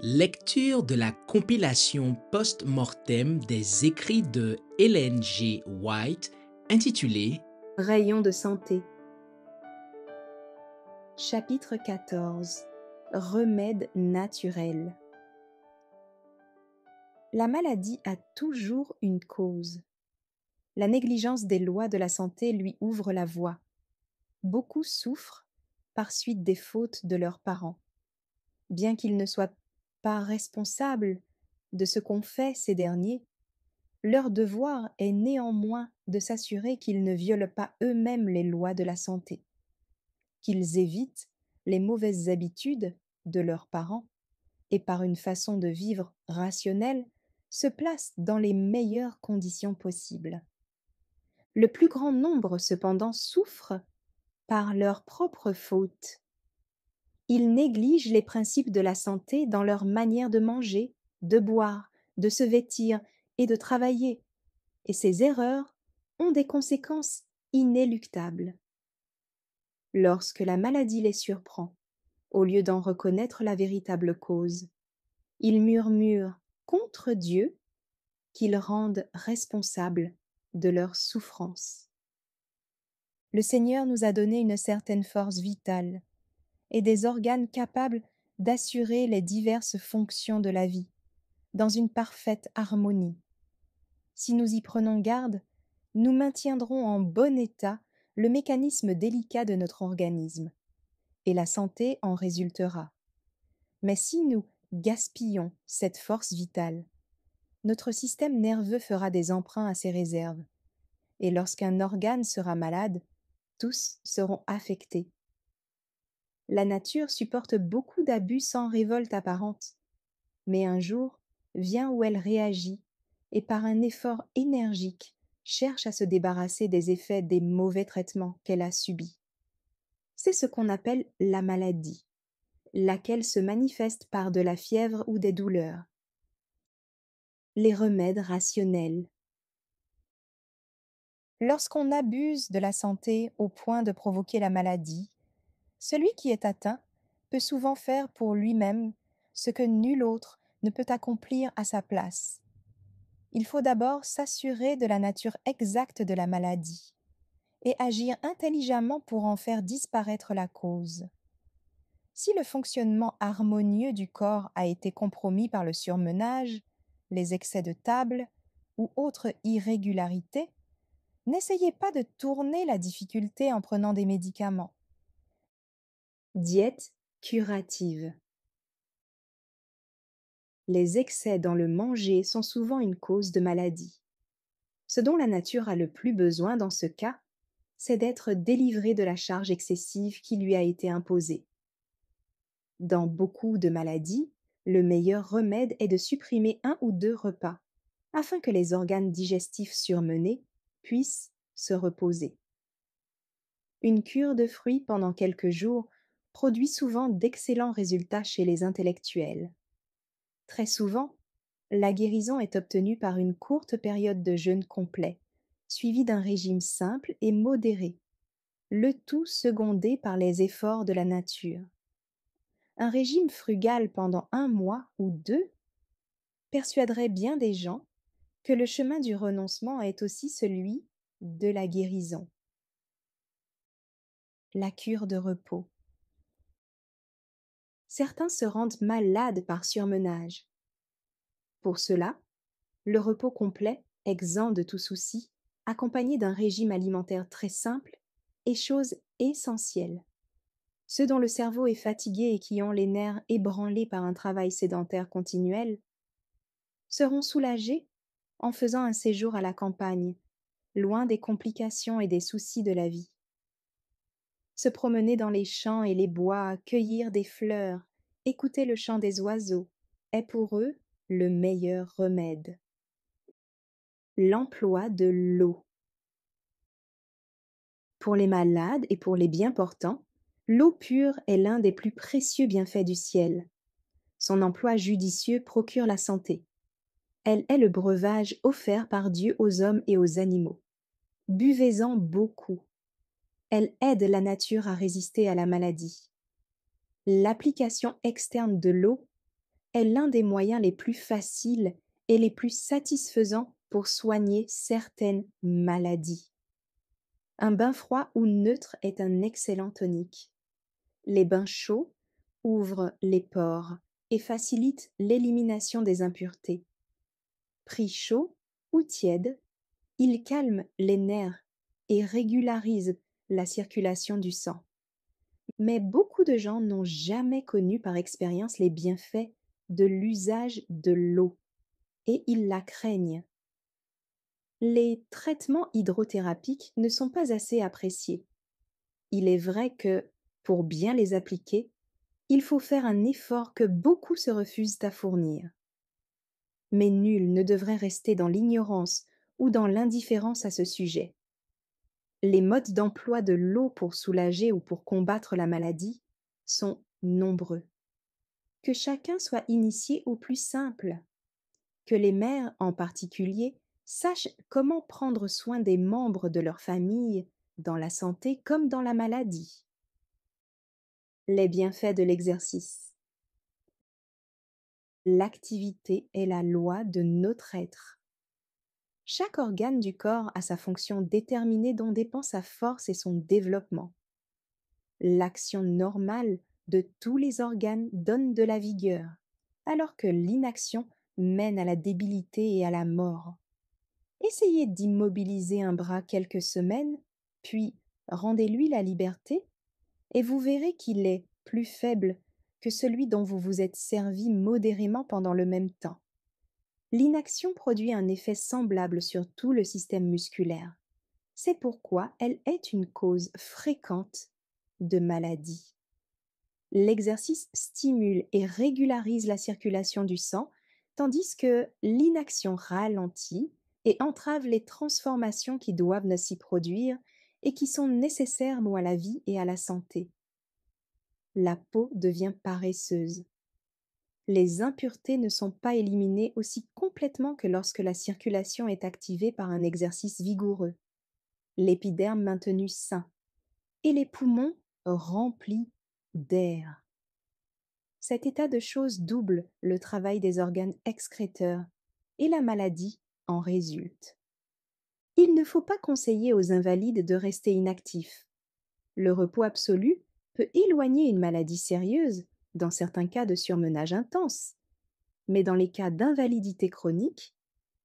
Lecture de la compilation post-mortem des écrits de Ellen G. White intitulée Rayons de santé. Chapitre 14. Remèdes naturels. La maladie a toujours une cause. La négligence des lois de la santé lui ouvre la voie. Beaucoup souffrent par suite des fautes de leurs parents. Bien qu'ils ne soient pas responsables de ce qu'ont fait ces derniers, leur devoir est néanmoins de s'assurer qu'ils ne violent pas eux-mêmes les lois de la santé, qu'ils évitent les mauvaises habitudes de leurs parents et par une façon de vivre rationnelle se placent dans les meilleures conditions possibles. Le plus grand nombre, cependant, souffre par leurs propres fautes. Ils négligent les principes de la santé dans leur manière de manger, de boire, de se vêtir et de travailler, et ces erreurs ont des conséquences inéluctables. Lorsque la maladie les surprend, au lieu d'en reconnaître la véritable cause, ils murmurent contre Dieu qu'ils rendent responsables de leurs souffrances. Le Seigneur nous a donné une certaine force vitale et des organes capables d'assurer les diverses fonctions de la vie, dans une parfaite harmonie. Si nous y prenons garde, nous maintiendrons en bon état le mécanisme délicat de notre organisme, et la santé en résultera. Mais si nous gaspillons cette force vitale, notre système nerveux fera des emprunts à ses réserves, et lorsqu'un organe sera malade, tous seront affectés. La nature supporte beaucoup d'abus sans révolte apparente, mais un jour vient où elle réagit et par un effort énergique cherche à se débarrasser des effets des mauvais traitements qu'elle a subis. C'est ce qu'on appelle la maladie, laquelle se manifeste par de la fièvre ou des douleurs. Les remèdes rationnels. Lorsqu'on abuse de la santé au point de provoquer la maladie, celui qui est atteint peut souvent faire pour lui-même ce que nul autre ne peut accomplir à sa place. Il faut d'abord s'assurer de la nature exacte de la maladie et agir intelligemment pour en faire disparaître la cause. Si le fonctionnement harmonieux du corps a été compromis par le surmenage, les excès de table ou autres irrégularités, n'essayez pas de tourner la difficulté en prenant des médicaments. Diète curative. Les excès dans le manger sont souvent une cause de maladie. Ce dont la nature a le plus besoin dans ce cas, c'est d'être délivrée de la charge excessive qui lui a été imposée. Dans beaucoup de maladies, le meilleur remède est de supprimer 1 ou 2 repas, afin que les organes digestifs surmenés puissent se reposer. Une cure de fruits pendant quelques jours produit souvent d'excellents résultats chez les intellectuels. Très souvent, la guérison est obtenue par une courte période de jeûne complet, suivie d'un régime simple et modéré, le tout secondé par les efforts de la nature. Un régime frugal pendant 1 mois ou 2 persuaderait bien des gens que le chemin du renoncement est aussi celui de la guérison. La cure de repos. Certains se rendent malades par surmenage. Pour cela, le repos complet, exempt de tout souci, accompagné d'un régime alimentaire très simple, est chose essentielle. Ceux dont le cerveau est fatigué et qui ont les nerfs ébranlés par un travail sédentaire continuel seront soulagés en faisant un séjour à la campagne, loin des complications et des soucis de la vie. Se promener dans les champs et les bois, cueillir des fleurs, écouter le chant des oiseaux, est pour eux le meilleur remède. L'emploi de l'eau. Pour les malades et pour les bien portants, l'eau pure est l'un des plus précieux bienfaits du ciel. Son emploi judicieux procure la santé. Elle est le breuvage offert par Dieu aux hommes et aux animaux. Buvez-en beaucoup. Elle aide la nature à résister à la maladie. L'application externe de l'eau est l'un des moyens les plus faciles et les plus satisfaisants pour soigner certaines maladies. Un bain froid ou neutre est un excellent tonique. Les bains chauds ouvrent les pores et facilitent l'élimination des impuretés. Pris chaud ou tiède, ils calment les nerfs et régularisent la circulation du sang. Mais beaucoup de gens n'ont jamais connu par expérience les bienfaits de l'usage de l'eau et ils la craignent. Les traitements hydrothérapiques ne sont pas assez appréciés. Il est vrai que, pour bien les appliquer, il faut faire un effort que beaucoup se refusent à fournir. Mais nul ne devrait rester dans l'ignorance ou dans l'indifférence à ce sujet. Les modes d'emploi de l'eau pour soulager ou pour combattre la maladie sont nombreux. Que chacun soit initié au plus simple. Que les mères, en particulier, sachent comment prendre soin des membres de leur famille, dans la santé comme dans la maladie. Les bienfaits de l'exercice. L'activité est la loi de notre être. Chaque organe du corps a sa fonction déterminée dont dépend sa force et son développement. L'action normale de tous les organes donne de la vigueur, alors que l'inaction mène à la débilité et à la mort. Essayez d'immobiliser un bras quelques semaines, puis rendez-lui la liberté, et vous verrez qu'il est plus faible que celui dont vous vous êtes servi modérément pendant le même temps. L'inaction produit un effet semblable sur tout le système musculaire. C'est pourquoi elle est une cause fréquente de maladies. L'exercice stimule et régularise la circulation du sang, tandis que l'inaction ralentit et entrave les transformations qui doivent s'y produire et qui sont nécessaires à la vie et à la santé. La peau devient paresseuse. Les impuretés ne sont pas éliminées aussi complètement que lorsque la circulation est activée par un exercice vigoureux, l'épiderme maintenu sain et les poumons remplis d'air. Cet état de choses double le travail des organes excréteurs et la maladie en résulte. Il ne faut pas conseiller aux invalides de rester inactifs. Le repos absolu peut éloigner une maladie sérieuse, dans certains cas de surmenage intense, mais dans les cas d'invalidité chronique,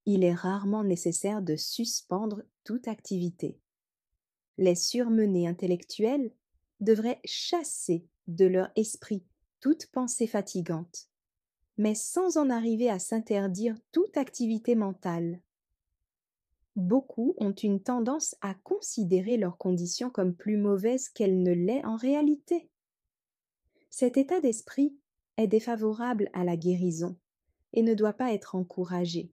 il est rarement nécessaire de suspendre toute activité. Les surmenés intellectuels devraient chasser de leur esprit toute pensée fatigante, mais sans en arriver à s'interdire toute activité mentale. Beaucoup ont une tendance à considérer leur condition comme plus mauvaise qu'elle ne l'est en réalité. Cet état d'esprit est défavorable à la guérison et ne doit pas être encouragé.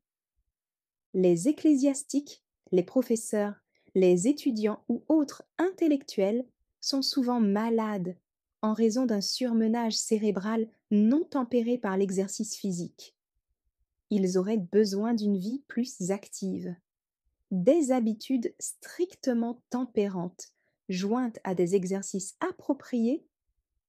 Les ecclésiastiques, les professeurs, les étudiants ou autres intellectuels sont souvent malades en raison d'un surmenage cérébral non tempéré par l'exercice physique. Ils auraient besoin d'une vie plus active. Des habitudes strictement tempérantes, jointes à des exercices appropriés,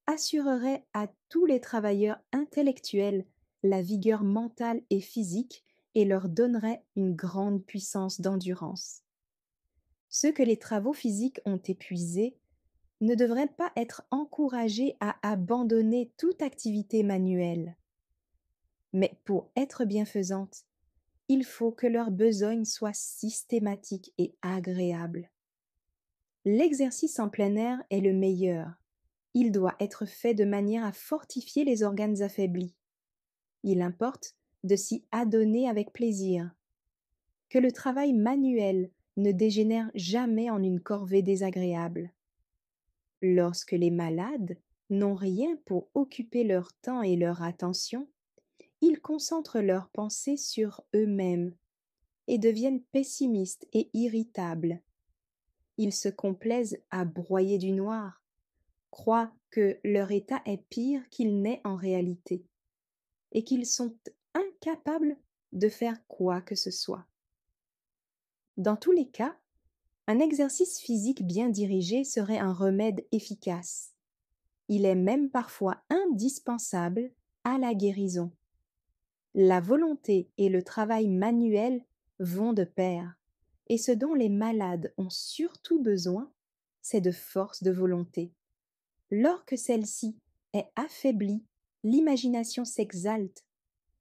assureraient à tous les travailleurs intellectuels la vigueur mentale et physique et leur donneraient une grande puissance d'endurance. Ceux que les travaux physiques ont épuisés ne devraient pas être encouragés à abandonner toute activité manuelle. Mais pour être bienfaisantes, il faut que leur besogne soit systématique et agréable. L'exercice en plein air est le meilleur. Il doit être fait de manière à fortifier les organes affaiblis. Il importe de s'y adonner avec plaisir. Que le travail manuel ne dégénère jamais en une corvée désagréable. Lorsque les malades n'ont rien pour occuper leur temps et leur attention, ils concentrent leurs pensées sur eux-mêmes et deviennent pessimistes et irritables. Ils se complaisent à broyer du noir, croient que leur état est pire qu'il n'est en réalité, et qu'ils sont incapables de faire quoi que ce soit. Dans tous les cas, un exercice physique bien dirigé serait un remède efficace. Il est même parfois indispensable à la guérison. La volonté et le travail manuel vont de pair, et ce dont les malades ont surtout besoin, c'est de force de volonté. Lorsque celle-ci est affaiblie, l'imagination s'exalte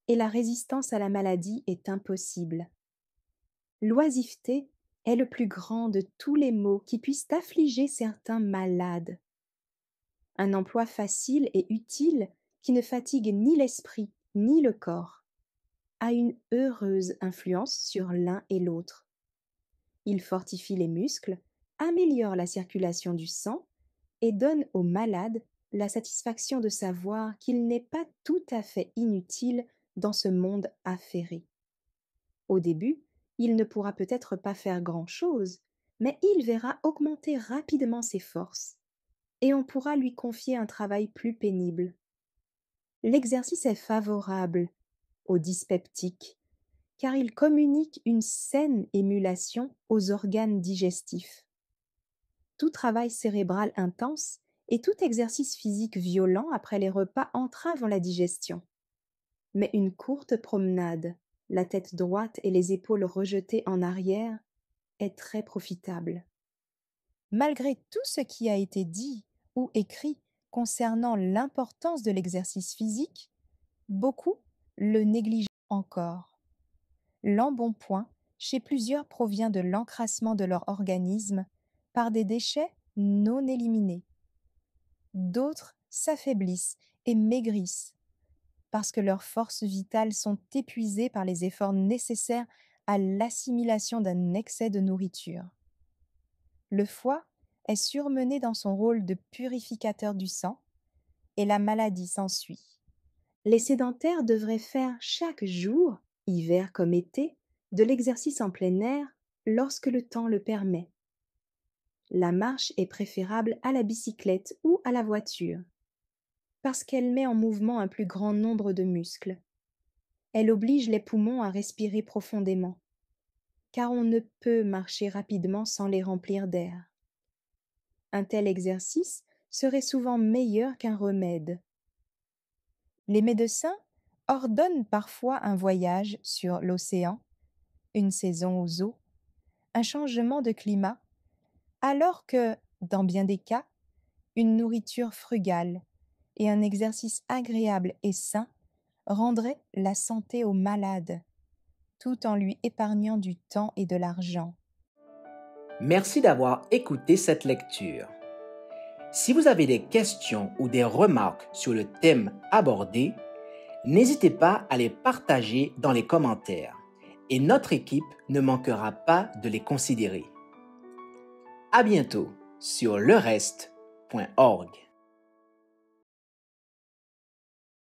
et la résistance à la maladie est impossible. L'oisiveté est le plus grand de tous les maux qui puissent affliger certains malades. Un emploi facile et utile qui ne fatigue ni l'esprit ni le corps a une heureuse influence sur l'un et l'autre. Il fortifie les muscles, améliore la circulation du sang et donne au malade la satisfaction de savoir qu'il n'est pas tout à fait inutile dans ce monde affairé. Au début, il ne pourra peut-être pas faire grand-chose, mais il verra augmenter rapidement ses forces, et on pourra lui confier un travail plus pénible. L'exercice est favorable aux dyspeptiques, car il communique une saine émulation aux organes digestifs. Tout travail cérébral intense et tout exercice physique violent après les repas entravent la digestion. Mais une courte promenade, la tête droite et les épaules rejetées en arrière, est très profitable. Malgré tout ce qui a été dit ou écrit concernant l'importance de l'exercice physique, beaucoup le négligent encore. L'embonpoint chez plusieurs provient de l'encrassement de leur organisme par des déchets non éliminés. D'autres s'affaiblissent et maigrissent parce que leurs forces vitales sont épuisées par les efforts nécessaires à l'assimilation d'un excès de nourriture. Le foie est surmené dans son rôle de purificateur du sang et la maladie s'ensuit. Les sédentaires devraient faire chaque jour, hiver comme été, de l'exercice en plein air lorsque le temps le permet. La marche est préférable à la bicyclette ou à la voiture, parce qu'elle met en mouvement un plus grand nombre de muscles. Elle oblige les poumons à respirer profondément, car on ne peut marcher rapidement sans les remplir d'air. Un tel exercice serait souvent meilleur qu'un remède. Les médecins ordonnent parfois un voyage sur l'océan, une saison aux eaux, un changement de climat, alors que, dans bien des cas, une nourriture frugale et un exercice agréable et sain rendraient la santé au malade, tout en lui épargnant du temps et de l'argent. Merci d'avoir écouté cette lecture. Si vous avez des questions ou des remarques sur le thème abordé, n'hésitez pas à les partager dans les commentaires et notre équipe ne manquera pas de les considérer. À bientôt sur lereste.org.